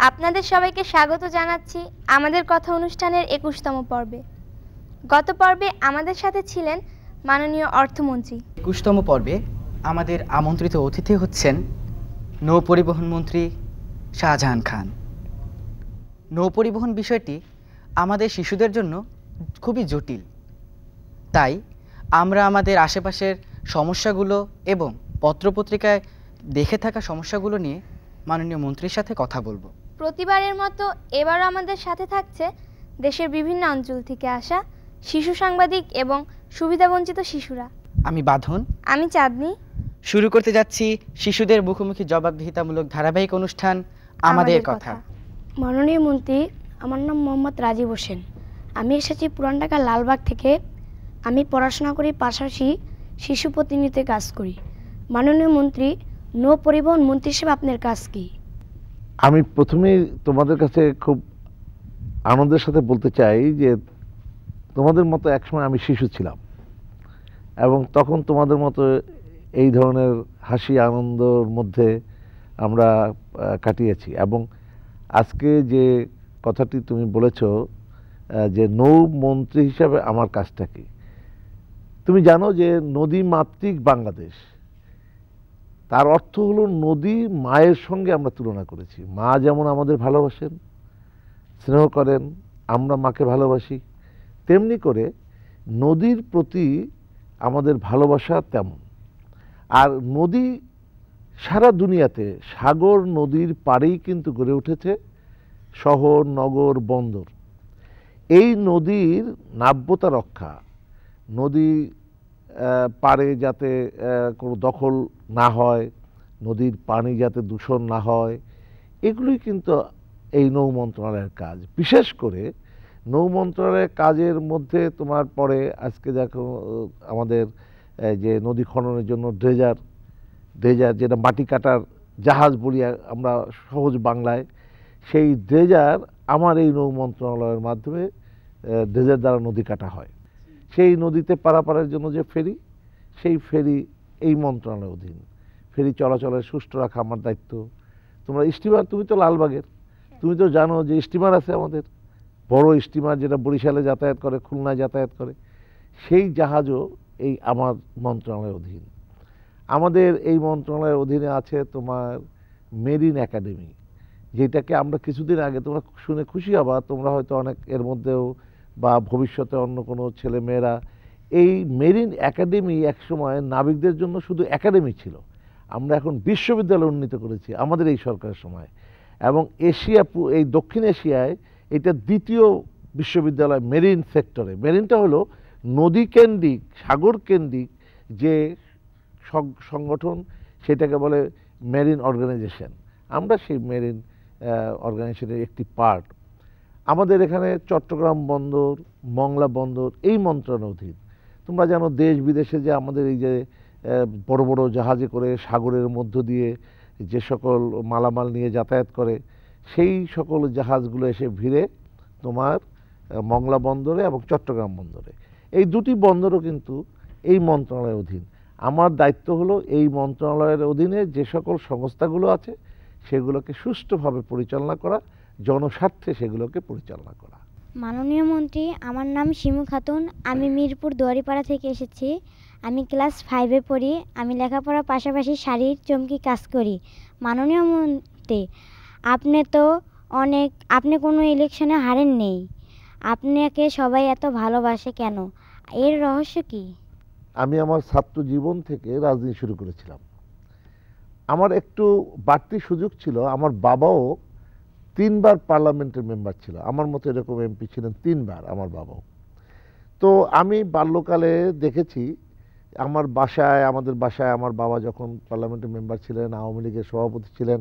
আপনাদের সবাইকে স্বাগত জানাচ্ছি আমাদের কথা অনুষ্ঠানের ২১তম পর্বে। গত পর্বে আমাদের সাথে ছিলেন মাননীয় অর্থমন্ত্রী। ২১তম পর্বে আমাদের আমন্ত্রিত অতিথি হচ্ছেন নৌ পরিবহন মন্ত্রী শাহজাহান খান। নৌ পরিবহন বিষয়টি আমাদের শিশুদের জন্য খুবই জটিল, তাই আমরা আমাদের আশেপাশের সমস্যাগুলো এবং পত্রপত্রিকায় দেখে থাকা সমস্যাগুলো নিয়ে মাননীয় মন্ত্রীর সাথে কথা বলবো। প্রতিবারের মতো এবারও আমাদের সাথে থাকছে দেশের বিভিন্ন অঞ্চল থেকে আসা শিশু সাংবাদিক এবং সুবিধাবঞ্চিত শিশুরা। আমি বাঁধন। আমি চাঁদনি। শুরু করতে যাচ্ছি শিশুদের মুখোমুখি জবাবদিহিতামূলক ধারাবাহিক অনুষ্ঠান আমাদের কথা। মাননীয় মন্ত্রী, আমার নাম মোহাম্মদ রাজীব হোসেন। আমি এসেছি পুরান ঢাকা লালবাগ থেকে। আমি পড়াশোনা করি, পাশাপাশি শিশু প্রতিনিধিতে কাজ করি। মাননীয় মন্ত্রী, নৌ পরিবহন মন্ত্রী হিসেবে আপনার কাজ কি? আমি প্রথমেই তোমাদের কাছে খুব আনন্দের সাথে বলতে চাই যে তোমাদের মতো একসময় আমি শিশু ছিলাম এবং তখন তোমাদের মতো এই ধরনের হাসি আনন্দর মধ্যে আমরা কাটিয়েছি। এবং আজকে যে কথাটি তুমি বলেছ যে নৌ মন্ত্রী হিসাবে আমার কাজটা কি, তুমি জানো যে নদী মাতৃক বাংলাদেশ, তার অর্থ হলো নদী মায়ের সঙ্গে আমরা তুলনা করেছি। মা যেমন আমাদের ভালোবাসেন, স্নেহ করেন, আমরা মাকে ভালোবাসি, তেমনি করে নদীর প্রতি আমাদের ভালোবাসা তেমন। আর নদী সারা দুনিয়াতে সাগর নদীর পাড়েই কিন্তু গড়ে উঠেছে শহর, নগর, বন্দর। এই নদীর নাব্যতা রক্ষা, নদী পাড়ে যাতে কোনো দখল না হয়, নদীর পানি যাতে দূষণ না হয়, এগুলোই কিন্তু এই নৌ মন্ত্রণালয়ের কাজ। বিশেষ করে নৌ মন্ত্রণালয়ের কাজের মধ্যে তোমার পরে আজকে দেখো আমাদের যে নদী খননের জন্য ড্রেজার যেটা মাটি কাটার জাহাজ বলি আমরা সহজ বাংলায়, সেই ড্রেজার আমার এই নৌ মন্ত্রণালয়ের মাধ্যমে ড্রেজার দ্বারা নদী কাটা হয়। সেই নদীতে পারাপারের জন্য যে ফেরি, সেই ফেরি এই মন্ত্রণালয়ের অধীন। ফেরি চলাচলের সুষ্ঠু রাখা আমার দায়িত্ব। তোমরা স্টিমার, তুমি তো লালবাগের, তুমি তো জানো যে স্টিমার আছে আমাদের, বড় স্টিমার যেটা বরিশালে যাতায়াত করে, খুলনায় যাতায়াত করে, সেই জাহাজও এই আমার মন্ত্রণালয়ের অধীন। আমাদের এই মন্ত্রণালয়ের অধীনে আছে তোমার মেরিন একাডেমি, যেটাকে আমরা কিছুদিন আগে, তোমরা শুনে খুশি হবা, তোমরা হয়তো অনেক এর মধ্যেও বা ভবিষ্যতে অন্য কোনো ছেলে মেয়েরা, এই মেরিন একাডেমি একসময় নাবিকদের জন্য শুধু একাডেমি ছিল, আমরা এখন বিশ্ববিদ্যালয় উন্নীত করেছি আমাদের এই সরকারের সময়। এবং এশিয়া, এই দক্ষিণ এশিয়ায় এটা দ্বিতীয় বিশ্ববিদ্যালয় মেরিন সেক্টরে। মেরিনটা হলো নদী কেন্দ্রিক, সাগর কেন্দ্রিক যে সংগঠন, সেটাকে বলে মেরিন অর্গানাইজেশন। আমরা সেই মেরিন অর্গানাইজেশনের একটি পার্ট। আমাদের এখানে চট্টগ্রাম বন্দর, মংলা বন্দর এই মন্ত্রণালয়ের অধীন। তোমরা জানো দেশ বিদেশে যে আমাদের এই যে বড় বড় জাহাজে করে সাগরের মধ্য দিয়ে যে সকল মালামাল নিয়ে যাতায়াত করে, সেই সকল জাহাজগুলো এসে ভিড়ে তোমার মংলা বন্দরে এবং চট্টগ্রাম বন্দরে। এই দুটি বন্দরও কিন্তু এই মন্ত্রণালয়ের অধীন। আমার দায়িত্ব হলো এই মন্ত্রণালয়ের অধীনে যে সকল সংস্থাগুলো আছে সেগুলোকে সুষ্ঠুভাবে পরিচালনা করা, জনস্বার্থে সেগুলোকে পরিচালনা করা। মাননীয় মন্ত্রী, আমার নাম শিমু খাতুন। আমি মিরপুর দুয়ারিপাড়া থেকে এসেছি। আমি ক্লাস 5-এ পড়ি। আমি লেখাপড়ার পাশাপাশি শাড়ির চমকি কাজ করি। মাননীয় মন্ত্রী, আপনি কোনো ইলেকশনে হারেন নেই, আপনাকে সবাই এত ভালোবাসে কেন? এর রহস্য কি? আমি আমার ছাত্র জীবন থেকে রাজনীতি শুরু করেছিলাম। আমার একটু বাড়তি সুযোগ ছিল, আমার বাবাও 3বার পার্লামেন্টের মেম্বার ছিল, আমার মতো এরকম এমপি ছিলেন 3বার আমার বাবাও। তো আমি বাল্যকালে দেখেছি আমাদের বাসায় আমার বাবা যখন পার্লামেন্টের মেম্বার ছিলেন, আওয়ামী লীগের সভাপতি ছিলেন,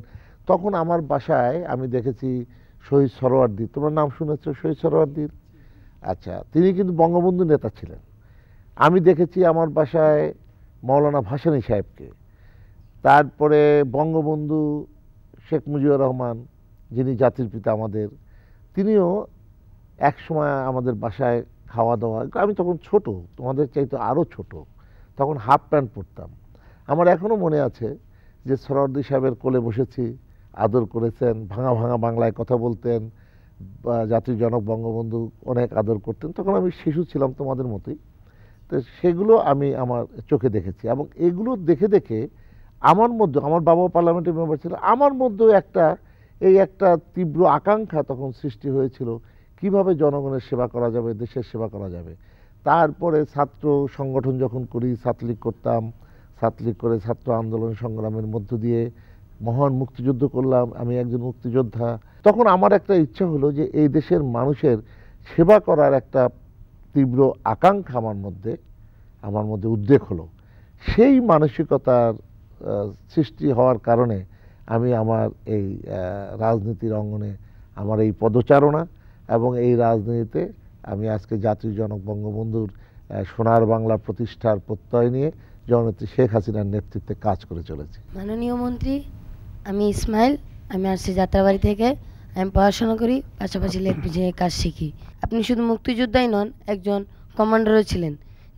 তখন আমার বাসায় আমি দেখেছি শহীদ সরোয়ার্দী। তোমার নাম শুনেছ শহীদ সরোয়ার্দীর? আচ্ছা, তিনি কিন্তু বঙ্গবন্ধু নেতা ছিলেন। আমি দেখেছি আমার বাসায় মৌলানা ভাসানী সাহেবকে, তারপরে বঙ্গবন্ধু শেখ মুজিবুর রহমান, যিনি জাতির পিতা আমাদের, তিনিও একসময় আমাদের বাসায় খাওয়া দাওয়া, আমি তখন ছোট, তোমাদের চাইতে আরও ছোট, তখন হাফ প্যান্ট পরতাম। আমার এখনও মনে আছে যে সরোয়ার্দী সাহেবের কোলে বসেছি, আদর করেছেন, ভাঙা ভাঙা বাংলায় কথা বলতেন, জাতির জনক বঙ্গবন্ধু অনেক আদর করতেন। তখন আমি শিশু ছিলাম তোমাদের মতোই। তো সেগুলো আমি আমার চোখে দেখেছি, এবং এগুলো দেখে দেখে আমার মধ্যে, আমার বাবাও পার্লামেন্টের মেম্বার ছিল, আমার মধ্যেও একটা তীব্র আকাঙ্ক্ষা তখন সৃষ্টি হয়েছিল কিভাবে জনগণের সেবা করা যাবে, দেশের সেবা করা যাবে। তারপরে ছাত্র সংগঠন যখন করি, ছাত্রলীগ করতাম, ছাত্রলীগ করে ছাত্র আন্দোলন সংগ্রামের মধ্য দিয়ে মহান মুক্তিযুদ্ধ করলাম, আমি একজন মুক্তিযোদ্ধা। তখন আমার একটা ইচ্ছা হলো যে এই দেশের মানুষের সেবা করার একটা তীব্র আকাঙ্ক্ষা আমার মধ্যে উদ্রেক হলো। সেই মানসিকতার সৃষ্টি হওয়ার কারণে আমি আমার এই রাজনীতির অঙ্গনে আমার এই পদচারণা, এবং এই রাজনীতিতে আমি আজকে জাতির জনক বঙ্গবন্ধুর সোনার বাংলা প্রতিষ্ঠার প্রত্যয় নিয়ে জননেত্রী শেখ হাসিনার নেতৃত্বে কাজ করে চলেছি। মাননীয় মন্ত্রী, আমি ইসমাইল, আমি আসছি যাত্রাবাড়ি থেকে। আমি পড়াশোনা করি, পাশাপাশি লেখবিজয়ে কাজ শিখি। আপনি শুধু মুক্তিযোদ্ধাই নন, একজন কমান্ডারও ছিলেন,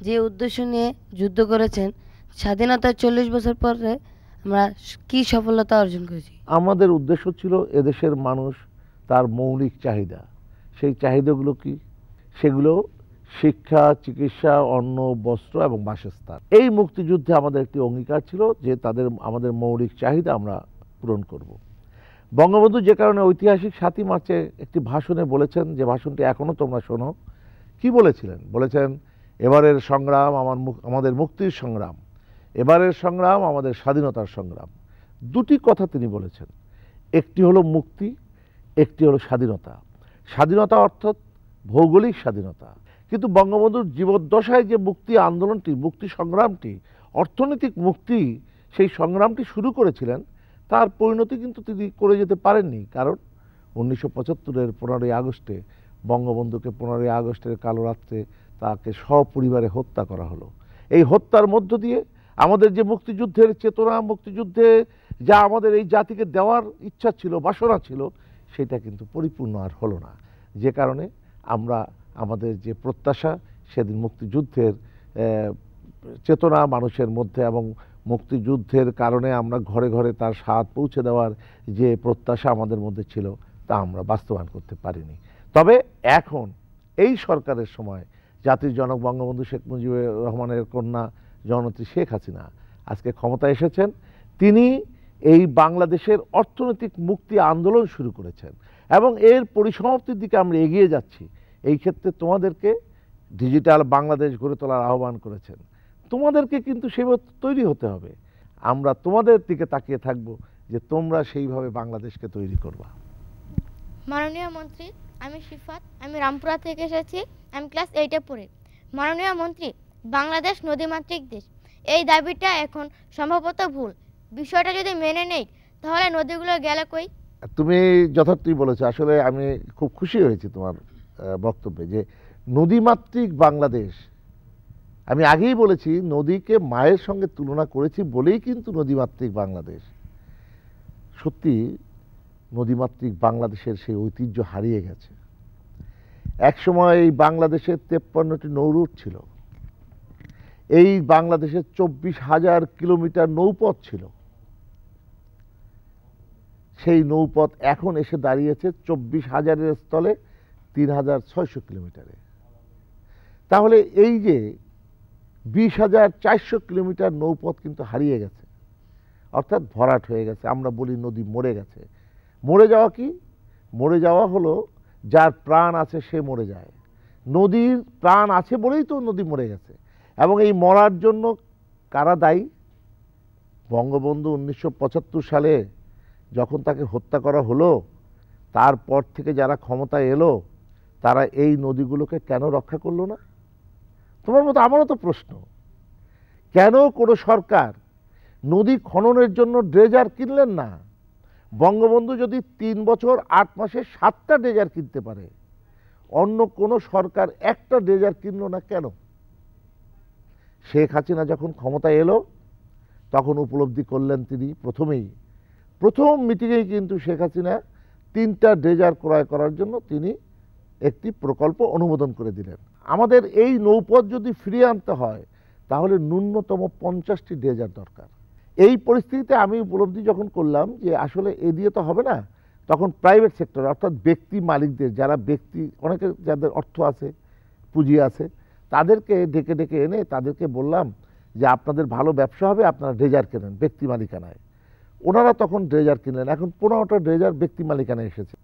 যে উদ্দেশ্য নিয়ে যুদ্ধ করেছেন। স্বাধীনতার 40 বছর পরে আমরা কি সফলতা অর্জন করেছি? আমাদের উদ্দেশ্য ছিল এদেশের মানুষ তার মৌলিক চাহিদা, সেই চাহিদাগুলো কি? সেগুলো শিক্ষা, চিকিৎসা, অন্ন, বস্ত্র এবং বাসস্থান। এই মুক্তিযুদ্ধে আমাদের একটি অঙ্গীকার ছিল যে আমাদের মৌলিক চাহিদা আমরা পূরণ করব। বঙ্গবন্ধু যে কারণে ঐতিহাসিক 7ই মার্চে একটি ভাষণে বলেছেন, যে ভাষণটি এখনো তোমরা শোনো, কি বলেছিলেন? বলেছেন, এবারের সংগ্রাম আমাদের মুক্তির সংগ্রাম, এবারের সংগ্রাম আমাদের স্বাধীনতার সংগ্রাম। দুটি কথা তিনি বলেছেন, একটি হলো মুক্তি, একটি হলো স্বাধীনতা। স্বাধীনতা অর্থাৎ ভৌগোলিক স্বাধীনতা। কিন্তু বঙ্গবন্ধুর জীবদ্দশায় যে মুক্তি আন্দোলনটি, মুক্তি সংগ্রামটি, অর্থনৈতিক মুক্তি, সেই সংগ্রামটি শুরু করেছিলেন, তার পরিণতি কিন্তু তিনি করে যেতে পারেননি। কারণ 1975-এর 15ই আগস্টে বঙ্গবন্ধুকে 15ই আগস্টের কালো রাত্রে তাকে সপরিবারে হত্যা করা হলো। এই হত্যার মধ্য দিয়ে আমাদের যে মুক্তিযুদ্ধের চেতনা, মুক্তিযুদ্ধে যা আমাদের এই জাতিকে দেওয়ার ইচ্ছা ছিল, বাসনা ছিল, সেটা কিন্তু পরিপূর্ণ আর হলো না। যে কারণে আমরা আমাদের যে প্রত্যাশা, সেদিন মুক্তিযুদ্ধের চেতনা মানুষের মধ্যে, এবং মুক্তিযুদ্ধের কারণে আমরা ঘরে ঘরে তার স্বাদ পৌঁছে দেওয়ার যে প্রত্যাশা আমাদের মধ্যে ছিল, তা আমরা বাস্তবায়ন করতে পারিনি। তবে এখন এই সরকারের সময় জাতির জনক বঙ্গবন্ধু শেখ মুজিবুর রহমানের কন্যা জননেত্রী শেখ হাসিনা আজকে ক্ষমতায় এসেছেন। তিনি এই বাংলাদেশের অর্থনৈতিক মুক্তি আন্দোলন শুরু করেছেন, এবং এর পরিসমাপ্তির দিকে আমরা এগিয়ে যাচ্ছি। এই ক্ষেত্রে তোমাদেরকে ডিজিটাল বাংলাদেশ গড়ে তোলার আহ্বান করেছেন। তোমাদেরকে কিন্তু সেভাবে তৈরি হতে হবে। আমরা তোমাদের দিকে তাকিয়ে থাকব যে তোমরা সেইভাবে বাংলাদেশকে তৈরি করবা। মাননীয় মন্ত্রী, আমি শিফাত, আমি রামপুরা থেকে এসেছি। আমি ক্লাস 8-এ পড়ি। মাননীয় মন্ত্রী, বাংলাদেশ নদীমাতৃক দেশ, এই দাবিটা এখন সম্ভবত ভুল। বিষয়টা যদি মেনে নেই, তাহলে নদীগুলো গেলে কই? তুমি যথার্থই বলেছো। আসলে আমি খুব খুশি হয়েছি তোমার বক্তব্যে, যে নদীমাতৃক বাংলাদেশ। আমি আগেই বলেছি, নদীকে মায়ের সঙ্গে তুলনা করেছি বলেই কিন্তু নদীমাতৃক বাংলাদেশ। সত্যি নদীমাতৃক বাংলাদেশের সেই ঐতিহ্য হারিয়ে গেছে। একসময় এই বাংলাদেশের 53টি নৌরুট ছিল। এই বাংলাদেশের 24,000 কিলোমিটার নৌপথ ছিল। সেই নৌপথ এখন এসে দাঁড়িয়েছে 24,000-এর স্থলে 3,600 কিলোমিটারে। তাহলে এই যে 20,400 কিলোমিটার নৌপথ কিন্তু হারিয়ে গেছে, অর্থাৎ ভরাট হয়ে গেছে। আমরা বলি নদী মরে গেছে। মরে যাওয়া কি? মরে যাওয়া হলো যার প্রাণ আছে সে মরে যায়। নদীর প্রাণ আছে বলেই তো নদী মরে গেছে। এবং এই মরার জন্য কারা দায়ী? বঙ্গবন্ধু 1975 সালে যখন তাকে হত্যা করা হলো, তারপর থেকে যারা ক্ষমতায় এলো, তারা এই নদীগুলোকে কেন রক্ষা করলো না? তোমার মতো আমারও তো প্রশ্ন, কেন কোনো সরকার নদী খননের জন্য ড্রেজার কিনলেন না? বঙ্গবন্ধু যদি 3 বছর 8 মাসে 7টা ড্রেজার কিনতে পারে, অন্য কোনো সরকার একটা ড্রেজার কিনলো না কেন? শেখ হাসিনা যখন ক্ষমতায় এলো, তখন উপলব্ধি করলেন তিনি। প্রথম মিটিংয়েই কিন্তু শেখ হাসিনা 3টা ড্রেজার ক্রয় করার জন্য তিনি একটি প্রকল্প অনুমোদন করে দিলেন। আমাদের এই নৌপথ যদি ফিরিয়ে আনতে হয়, তাহলে ন্যূনতম 50টি ড্রেজার দরকার। এই পরিস্থিতিতে আমি উপলব্ধি যখন করলাম যে আসলে এ দিয়ে তো হবে না, তখন প্রাইভেট সেক্টর অর্থাৎ ব্যক্তি মালিকদের, যারা ব্যক্তি অনেকে যাদের অর্থ আছে, পুঁজি আছে, তাদেরকে ডেকে ডেকে এনে তাদেরকে বললাম যে আপনাদের ভালো ব্যবসা হবে, আপনারা ড্রেজার কেনেন ব্যক্তি মালিকানায়। ওনারা তখন ড্রেজার কিনলেন। এখন 15টা ড্রেজার ব্যক্তি মালিকানায় এসেছে।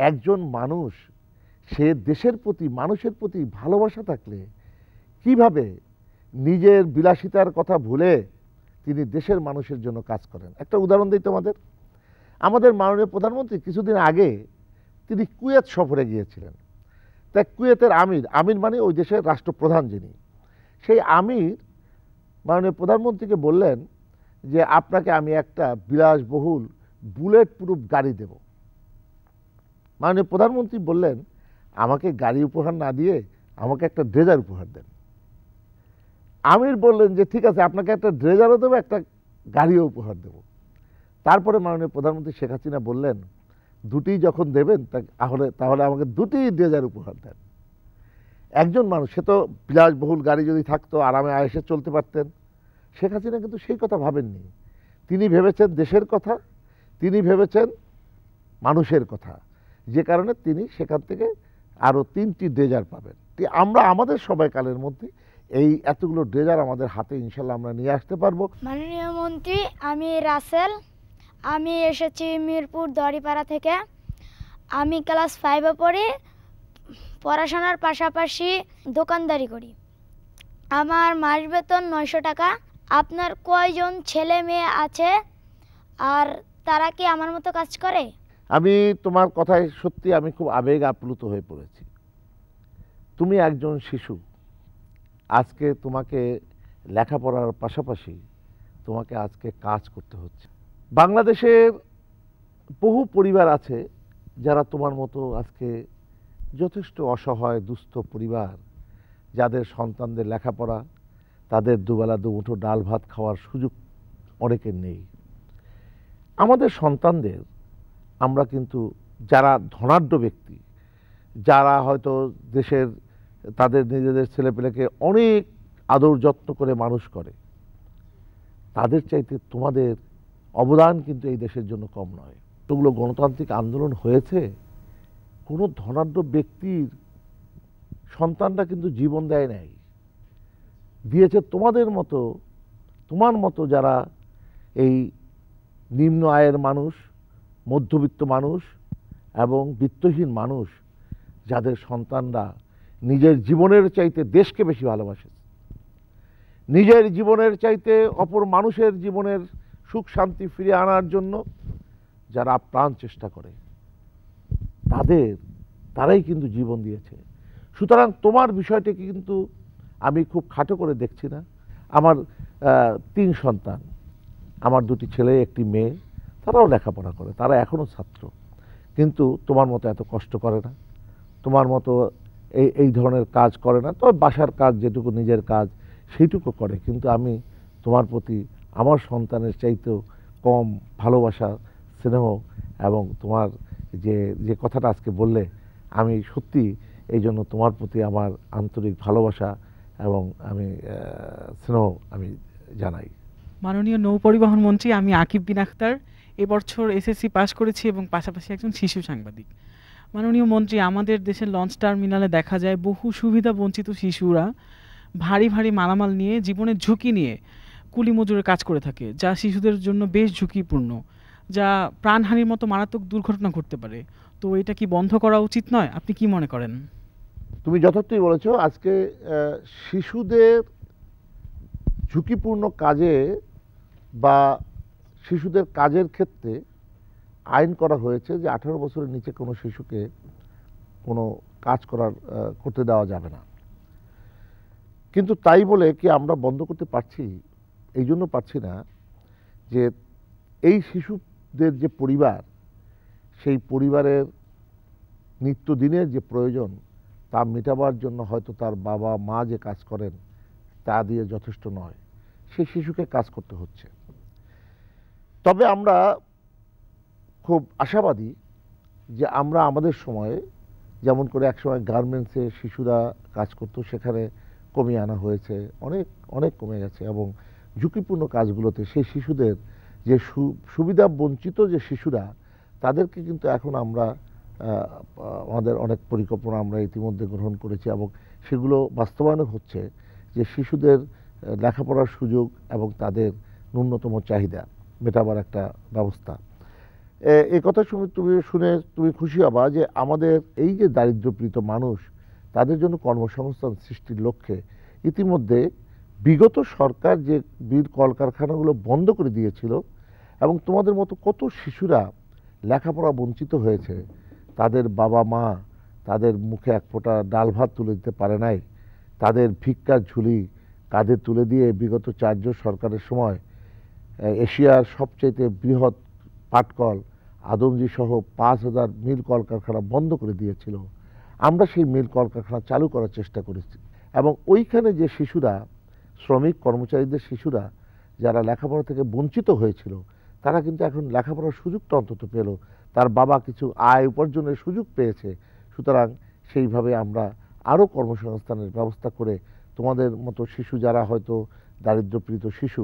একজন মানুষ, সে দেশের প্রতি, মানুষের প্রতি ভালোবাসা থাকলে কিভাবে নিজের বিলাসিতার কথা ভুলে তিনি দেশের মানুষের জন্য কাজ করেন। একটা উদাহরণ দিই তোমাদের। আমাদের মাননীয় প্রধানমন্ত্রী কিছুদিন আগে তিনি কুয়েত সফরে গিয়েছিলেন। তাই কুয়েতের আমির মানে ওই দেশের রাষ্ট্রপ্রধান যিনি, সেই আমির মাননীয় প্রধানমন্ত্রীকে বললেন যে আপনাকে আমি একটা বিলাসবহুল বুলেট প্রুফ গাড়ি দেব। মাননীয় প্রধানমন্ত্রী বললেন আমাকে গাড়ি উপহার না দিয়ে আমাকে একটা ড্রেজার উপহার দেন। আমির বললেন যে ঠিক আছে, আপনাকে একটা ড্রেজারও দেবো, একটা গাড়িও উপহার দেব। তারপরে মাননীয় প্রধানমন্ত্রী শেখ হাসিনা বললেন দুটি যখন দেবেন তাহলে আমাকে দুটি ড্রেজার উপহার দেন। একজন মানুষ, সে তো বিলাসবহুল গাড়ি যদি থাকতো আরামে আয়েসে চলতে পারতেন। শেখ হাসিনা কিন্তু সেই কথা ভাবেননি। তিনি ভেবেছেন দেশের কথা, তিনি ভেবেছেন মানুষের কথা, যে কারণে তিনি সেখান থেকে আরও 3টি ড্রেজার পাবেন। আমরা আমাদের সময়কালের মধ্যে এই এতগুলো ড্রেজার আমাদের হাতে ইনশাল্লাহ আমরা নিয়ে আসতে পারবো। মাননীয় মন্ত্রী, আমি রাসেল, আমি এসেছি মিরপুর দড়িপাড়া থেকে। আমি ক্লাস 5-এ পড়ি, পড়াশোনার পাশাপাশি দোকানদারি করি। আমার মাস বেতন 900 টাকা। আপনার কয়জন ছেলে মেয়ে আছে আর তারা কি আমার মতো কাজ করে? আমি তোমার কথায় সত্যি আমি খুব আবেগ আপ্লুত হয়ে পড়েছি। তুমি একজন শিশু, আজকে তোমাকে লেখাপড়ার পাশাপাশি তোমাকে আজকে কাজ করতে হচ্ছে। বাংলাদেশের বহু পরিবার আছে যারা তোমার মতো আজকে যথেষ্ট অসহায় দুস্থ পরিবার, যাদের সন্তানদের লেখাপড়া, তাদের দুবেলা দুমুঠো ডাল ভাত খাওয়ার সুযোগ অনেকের নেই। আমাদের সন্তানদের আমরা কিন্তু, যারা ধনাঢ্য ব্যক্তি, যারা হয়তো দেশের তাদের নিজেদের ছেলেপেলেকে অনেক আদর যত্ন করে মানুষ করে, তাদের চাইতে তোমাদের অবদান কিন্তু এই দেশের জন্য কম নয়। এতগুলো গণতান্ত্রিক আন্দোলন হয়েছে, কোনো ধনাঢ্য ব্যক্তির সন্তানরা কিন্তু জীবন দেয় নাই, দিয়েছে তোমার মতো যারা এই নিম্ন আয়ের মানুষ, মধ্যবিত্ত মানুষ এবং বিত্তহীন মানুষ, যাদের সন্তানরা নিজের জীবনের চাইতে দেশকে বেশি ভালোবাসে, নিজের জীবনের চাইতে অপর মানুষের জীবনের সুখ শান্তি ফিরিয়ে আনার জন্য যারা প্রাণ চেষ্টা করে, তারাই কিন্তু জীবন দিয়েছে। সুতরাং তোমার বিষয়টিকে কিন্তু আমি খুব খাটো করে দেখছি না। আমার 3 সন্তান, আমার 2টি ছেলে 1টি মেয়ে, তারাও লেখাপড়া করে, তারা এখনও ছাত্র, কিন্তু তোমার মতো এত কষ্ট করে না, তোমার মতো এই ধরনের কাজ করে না। তবে বাসার কাজ যেটুকু নিজের কাজ সেইটুকু করে, কিন্তু আমি তোমার প্রতি আমার সন্তানের চাইতেও কম ভালোবাসা, স্নেহ এবং তোমার যে কথাটা আজকে বললে, আমি সত্যি এই জন্য তোমার প্রতি আমার আন্তরিক ভালোবাসা এবং আমি স্নেহ আমি জানাই। মাননীয় নৌ পরিবহন মন্ত্রী, আমি আকিব বিন আখতার, এবছর এসএসসি পাশ করেছি এবং পাশাপাশি একজন শিশু সাংবাদিক। মাননীয় মন্ত্রী, আমাদের দেশের লঞ্চ টার্মিনালে দেখা যায় বহু সুবিধা বঞ্চিত শিশুরা ভারী ভারী মালামাল নিয়ে, জীবনের ঝুঁকি নিয়ে কুলি মজুরের কাজ করে থাকে, যা শিশুদের জন্য বেশ ঝুঁকিপূর্ণ, যা প্রাণহানির মতো মারাত্মক দুর্ঘটনা ঘটতে পারে। তো এটা কি বন্ধ করা উচিত নয়? আপনি কি মনে করেন? তুমি যথার্থই বলেছ। আজকে শিশুদের ঝুঁকিপূর্ণ কাজে বা শিশুদের কাজের ক্ষেত্রে আইন করা হয়েছে যে 18 বছরের নিচে কোনো শিশুকে কোনো কাজ করতে দেওয়া যাবে না। কিন্তু তাই বলে কি আমরা বন্ধ করতে পারছি? এই জন্য পারছি না যে এই শিশুদের যে পরিবার, সেই পরিবারের নিত্যদিনের যে প্রয়োজন তা মেটাবার জন্য হয়তো তার বাবা মা যে কাজ করেন তা দিয়ে যথেষ্ট নয়, সেই শিশুকে কাজ করতে হচ্ছে। তবে আমরা খুব আশাবাদী যে আমরা আমাদের সময়ে যেমন করে একসময় গার্মেন্টসে শিশুরা কাজ করতো, সেখানে কমিয়ে আনা হয়েছে, অনেক কমে গেছে এবং ঝুঁকিপূর্ণ কাজগুলোতে সেই শিশুদের যে সুবিধা বঞ্চিত যে শিশুরা, তাদেরকে কিন্তু এখন আমরা আমাদের অনেক পরিকল্পনা আমরা ইতিমধ্যে গ্রহণ করেছি এবং সেগুলো বাস্তবায়ন হচ্ছে, যে শিশুদের লেখাপড়ার সুযোগ এবং তাদের ন্যূনতম চাহিদা মেটাবার একটা ব্যবস্থা। এই কথা শুনে তুমি খুশি হবা যে আমাদের এই যে দারিদ্র্যপীড়িত মানুষ, তাদের জন্য কর্মসংস্থান সৃষ্টির লক্ষ্যে ইতিমধ্যে বিগত সরকার যে বীর কলকারখানাগুলো বন্ধ করে দিয়েছিল এবং তোমাদের মতো কত শিশুরা লেখাপড়া বঞ্চিত হয়েছে, তাদের বাবা মা তাদের মুখে এক ফোঁটা ডাল ভাত তুলে দিতে পারে নাই, তাদের ভিক্ষার ঝুলি কাঁধে তুলে দিয়ে বিগত 4 জন সরকারের সময় এশিয়ার সবচাইতে বৃহৎ পাটকল আদমজি সহ 5000 মিল কলকারখানা বন্ধ করে দিয়েছিল। আমরা সেই মিল কলকারখানা চালু করার চেষ্টা করেছি এবং ওইখানে যে শিশুরা, শ্রমিক কর্মচারীদের শিশুরা যারা লেখাপড়া থেকে বঞ্চিত হয়েছিল, তারা কিন্তু এখন লেখাপড়ার সুযোগটা অন্তত পেল, তার বাবা কিছু আয় উপার্জনের সুযোগ পেয়েছে। সুতরাং সেইভাবে আমরা আরও কর্মসংস্থানের ব্যবস্থা করে তোমাদের মতো শিশু যারা হয়তো দারিদ্র্যপীড়িত শিশু,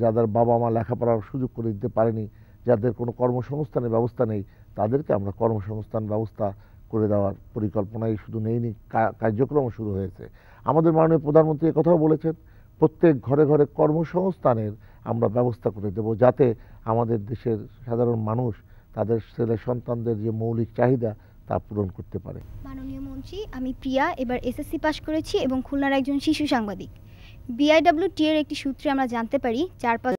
যাদের বাবা মা লেখাপড়ার সুযোগ করে দিতে পারেনি, যাদের কোনো কর্মসংস্থানের ব্যবস্থা নেই, তাদেরকে আমরা কর্মসংস্থান ব্যবস্থা করে দেওয়ার পরিকল্পনাই শুধু নেইনি, কার্যক্রম শুরু হয়েছে। আমাদের মাননীয় প্রধানমন্ত্রী কথাও বলেছেন, প্রত্যেক ঘরে ঘরে কর্মসংস্থানের আমরা ব্যবস্থা করে দেব, যাতে আমাদের দেশের সাধারণ মানুষ তাদের ছেলে সন্তানদের যে মৌলিক চাহিদা তা পূরণ করতে পারে। মাননীয় মন্ত্রী, আমি প্রিয়া, এবার এসএসসি পাশ করেছি এবং খুলনার একজন শিশু সাংবাদিক। বিআইডব্লিউটি এর একটি সূত্রে আমরা জানতে পারি 4-5